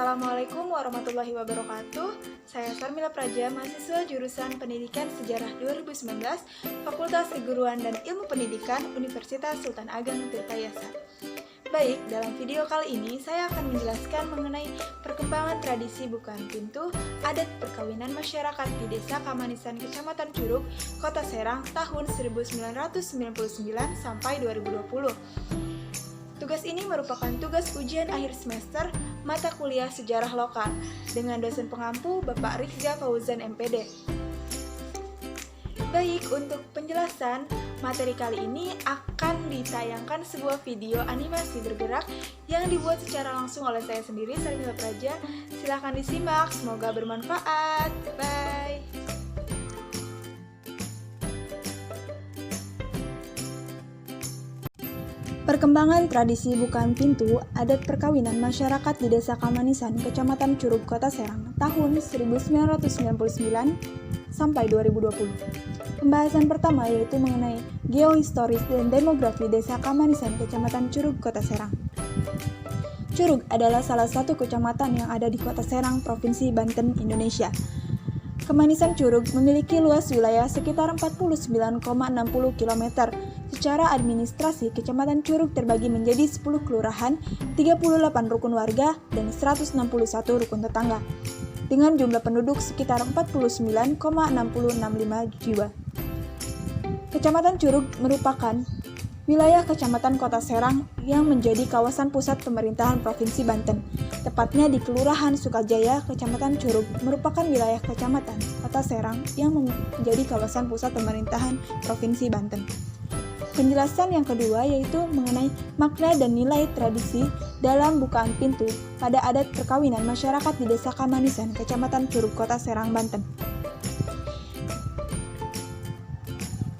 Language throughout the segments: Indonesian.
Assalamualaikum warahmatullahi wabarakatuh. Saya Sarmila Praja, mahasiswa jurusan Pendidikan Sejarah 2019, Fakultas Keguruan dan Ilmu Pendidikan, Universitas Sultan Ageng Tirtayasa. Baik, dalam video kali ini saya akan menjelaskan mengenai perkembangan tradisi bukaan pintu, adat perkawinan masyarakat di Desa Kamanisan, Kecamatan Curug, Kota Serang tahun 1999 sampai 2020. Tugas ini merupakan tugas ujian akhir semester mata kuliah sejarah lokal dengan dosen pengampu Bapak Rizza Fauzan MPD. Baik, untuk penjelasan materi kali ini akan ditayangkan sebuah video animasi bergerak yang dibuat secara langsung oleh saya sendiri, Sarmila Praja. Silahkan disimak, semoga bermanfaat. Bye! Perkembangan tradisi bukaan pintu, adat perkawinan masyarakat di Desa Kamanisan, Kecamatan Curug, Kota Serang, tahun 1999 sampai 2020. Pembahasan pertama yaitu mengenai geohistoris dan demografi Desa Kamanisan, Kecamatan Curug, Kota Serang. Curug adalah salah satu kecamatan yang ada di Kota Serang, Provinsi Banten, Indonesia. Kamanisan Curug memiliki luas wilayah sekitar 49,60 km. Secara administrasi, Kecamatan Curug terbagi menjadi 10 kelurahan, 38 rukun warga, dan 161 rukun tetangga, dengan jumlah penduduk sekitar 49,6065 jiwa. Kecamatan Curug merupakan wilayah Kecamatan Kota Serang yang menjadi kawasan pusat pemerintahan Provinsi Banten. Tepatnya di Kelurahan Sukajaya, Kecamatan Curug merupakan wilayah Kecamatan Kota Serang yang menjadi kawasan pusat pemerintahan Provinsi Banten. Penjelasan yang kedua yaitu mengenai makna dan nilai tradisi dalam bukaan pintu pada adat perkawinan masyarakat di Desa Kamanisan, Kecamatan Curug, Kota Serang, Banten.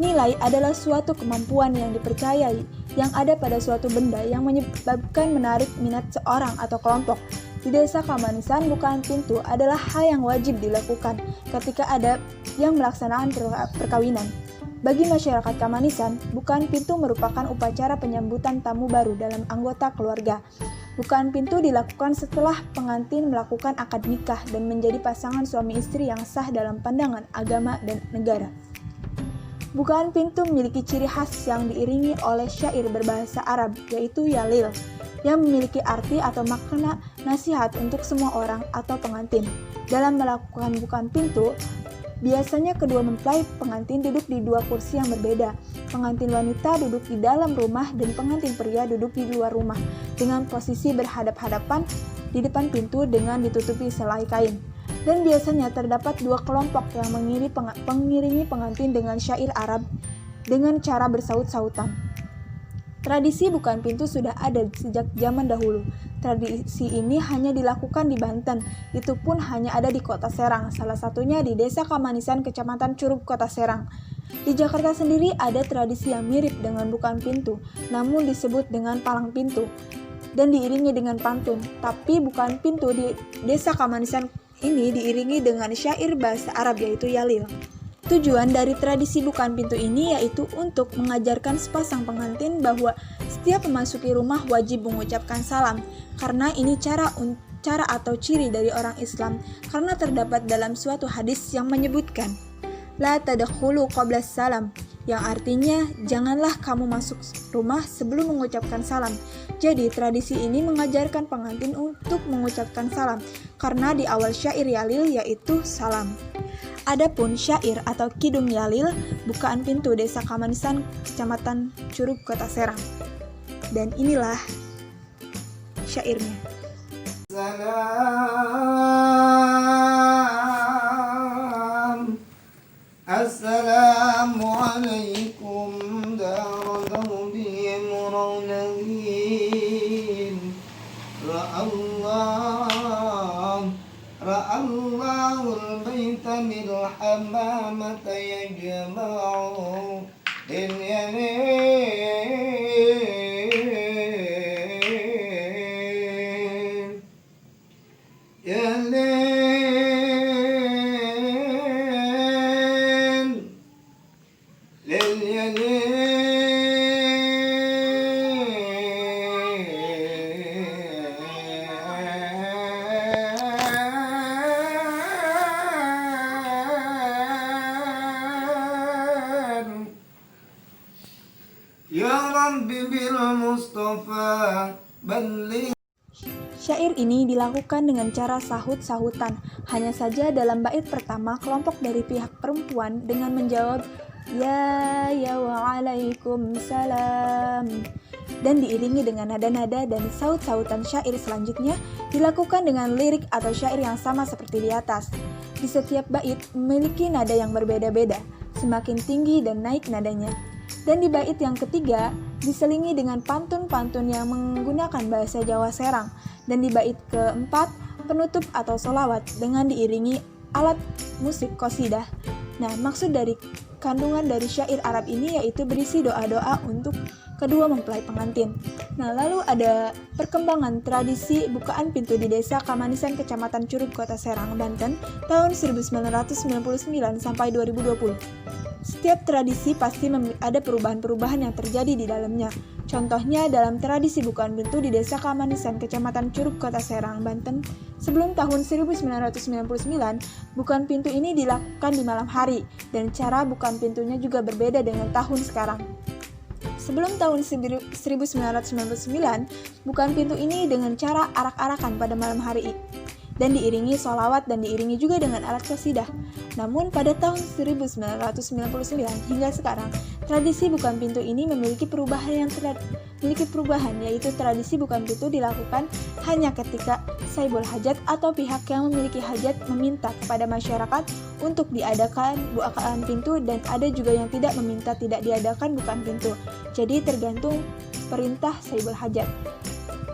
Nilai adalah suatu kemampuan yang dipercayai yang ada pada suatu benda yang menyebabkan menarik minat seorang atau kelompok. Di Desa Kamanisan, bukaan pintu adalah hal yang wajib dilakukan ketika ada yang melaksanakan perkawinan. Bagi masyarakat Kamanisan, bukaan pintu merupakan upacara penyambutan tamu baru dalam anggota keluarga. Bukaan pintu dilakukan setelah pengantin melakukan akad nikah dan menjadi pasangan suami istri yang sah dalam pandangan agama dan negara. Bukaan pintu memiliki ciri khas yang diiringi oleh syair berbahasa Arab, yaitu yalil, yang memiliki arti atau makna nasihat untuk semua orang atau pengantin. Dalam melakukan bukaan pintu, biasanya kedua mempelai pengantin duduk di dua kursi yang berbeda. Pengantin wanita duduk di dalam rumah dan pengantin pria duduk di luar rumah dengan posisi berhadap-hadapan di depan pintu dengan ditutupi selai kain. Dan biasanya terdapat dua kelompok yang mengiringi pengantin dengan syair Arab dengan cara bersaut-sautan. Tradisi bukaan pintu sudah ada sejak zaman dahulu. Tradisi ini hanya dilakukan di Banten, itu pun hanya ada di Kota Serang, salah satunya di Desa Kamanisan, Kecamatan Curug, Kota Serang. Di Jakarta sendiri ada tradisi yang mirip dengan bukaan pintu, namun disebut dengan palang pintu, dan diiringi dengan pantun. Tapi bukaan pintu di Desa Kamanisan ini diiringi dengan syair bahasa Arab yaitu yalil. Tujuan dari tradisi bukaan pintu ini yaitu untuk mengajarkan sepasang pengantin bahwa setiap memasuki rumah wajib mengucapkan salam, karena ini cara atau ciri dari orang Islam, karena terdapat dalam suatu hadis yang menyebutkan la tadkhulu qabla salam, yang artinya janganlah kamu masuk rumah sebelum mengucapkan salam. Jadi tradisi ini mengajarkan pengantin untuk mengucapkan salam, karena di awal syair yalil yaitu salam. Adapun syair atau kidung yalil bukaan pintu Desa Kamanisan, Kecamatan Curug, Kota Serang. Dan inilah syairnya. Assalamualaikum darudawbihim rawnahin Ra'allahul baita bil hamamata yajma'u bil yanin رب بالمصطفى بلغ. Syair ini dilakukan dengan cara sahut-sahutan. Hanya saja dalam bait pertama, kelompok dari pihak perempuan dengan menjawab ya waalaikumsalam, dan diiringi dengan nada-nada dan saut-sautan. Syair selanjutnya dilakukan dengan lirik atau syair yang sama seperti di atas. Di setiap bait memiliki nada yang berbeda-beda, semakin tinggi dan naik nadanya. Dan di bait yang ketiga diselingi dengan pantun-pantun yang menggunakan bahasa Jawa Serang. Dan di bait keempat, penutup atau solawat dengan diiringi alat musik qasidah. Nah, maksud dari kandungan dari syair Arab ini yaitu berisi doa-doa untuk kedua mempelai pengantin. Nah, lalu ada perkembangan tradisi bukaan pintu di Desa Kamanisan, Kecamatan Curug, Kota Serang, Banten, tahun 1999 sampai 2020. Setiap tradisi pasti ada perubahan-perubahan yang terjadi di dalamnya. Contohnya dalam tradisi bukaan pintu di Desa Kamanisan, Kecamatan Curug, Kota Serang, Banten, sebelum tahun 1999, bukaan pintu ini dilakukan di malam hari, dan cara bukaan pintunya juga berbeda dengan tahun sekarang. Sebelum tahun 1999, bukaan pintu ini dengan cara arak-arakan pada malam hari dan diiringi sholawat dan diiringi juga dengan alat qasidah. Namun pada tahun 1999 hingga sekarang, tradisi bukaan pintu ini memiliki perubahan yaitu tradisi bukaan pintu dilakukan hanya ketika saibul hajat atau pihak yang memiliki hajat meminta kepada masyarakat untuk diadakan bukaan pintu, dan ada juga yang tidak meminta tidak diadakan bukaan pintu. Jadi tergantung perintah saibul hajat.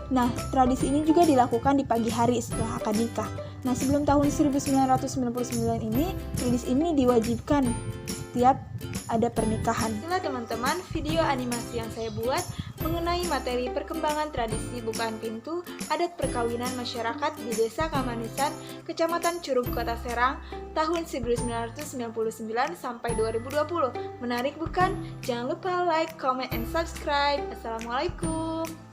Nah, tradisi ini juga dilakukan di pagi hari setelah akad nikah. Nah, sebelum tahun 1999 ini, tradisi ini diwajibkan setiap ada pernikahan. Inilah teman-teman video animasi yang saya buat mengenai materi perkembangan tradisi bukaan pintu adat perkawinan masyarakat di Desa Kamanisan, Kecamatan Curug, Kota Serang, tahun 1999 sampai 2020. Menarik bukan? Jangan lupa like, comment, and subscribe. Assalamualaikum.